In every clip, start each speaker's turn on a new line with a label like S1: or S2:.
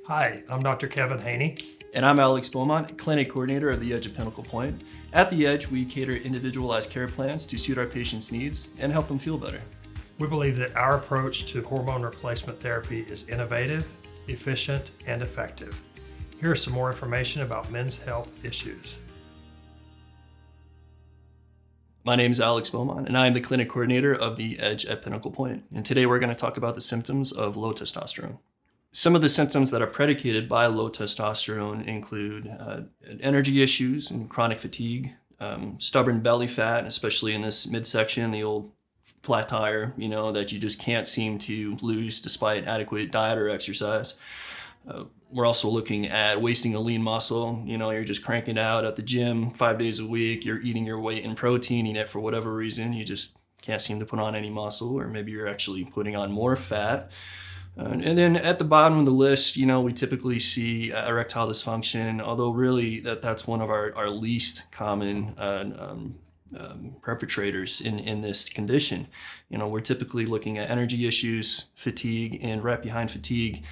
S1: Hi, I'm Dr. Kevin Haney.
S2: And I'm Alex Beaumont, Clinic Coordinator of the Edge at Pinnacle Point. At the Edge, we cater individualized care plans to suit our patients' needs and help them feel better.
S1: We believe that our approach to hormone replacement therapy is innovative, efficient, and effective. Here is some more information about men's health issues.
S2: My name is Alex Beaumont, and I am the Clinic Coordinator of the Edge at Pinnacle Point. And today we're going to talk about the symptoms of low testosterone. Some of the symptoms that are predicated by low testosterone include energy issues and chronic fatigue, stubborn belly fat, especially in this midsection, the old flat tire, that you just can't seem to lose despite adequate diet or exercise. We're also looking at wasting a lean muscle. You're just cranking out at the gym 5 days a week. You're eating your weight in protein, and yet for whatever reason, you just can't seem to put on any muscle, or maybe you're actually putting on more fat. And then at the bottom of the list, we typically see erectile dysfunction, although really that's one of our least common perpetrators in this condition. We're typically looking at energy issues, fatigue, and right behind fatigue,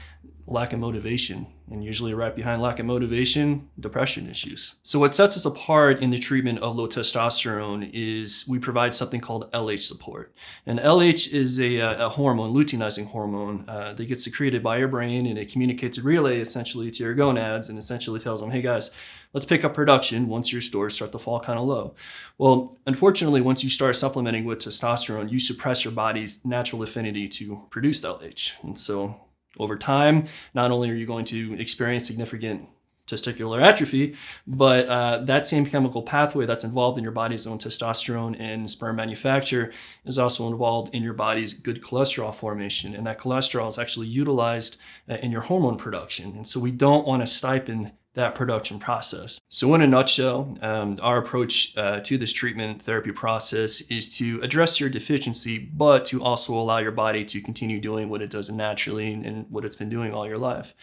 S2: lack of motivation, and usually right behind lack of motivation, depression issues. So what sets us apart in the treatment of low testosterone is we provide something called LH support. And LH is a hormone, luteinizing hormone, that gets secreted by your brain, and it communicates a relay essentially to your gonads and essentially tells them, hey guys, let's pick up production once your stores start to fall kind of low. Well, unfortunately, once you start supplementing with testosterone, you suppress your body's natural affinity to produce LH. And so over time, not only are you going to experience significant testicular atrophy, but that same chemical pathway that's involved in your body's own testosterone and sperm manufacture is also involved in your body's good cholesterol formation. And that cholesterol is actually utilized in your hormone production. And so we don't want to stipend that production process. So in a nutshell, our approach to this treatment therapy process is to address your deficiency, but to also allow your body to continue doing what it does naturally and what it's been doing all your life.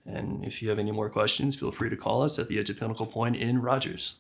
S2: And if you have any more questions, feel free to call us at the Edge of Pinnacle Point in Rogers.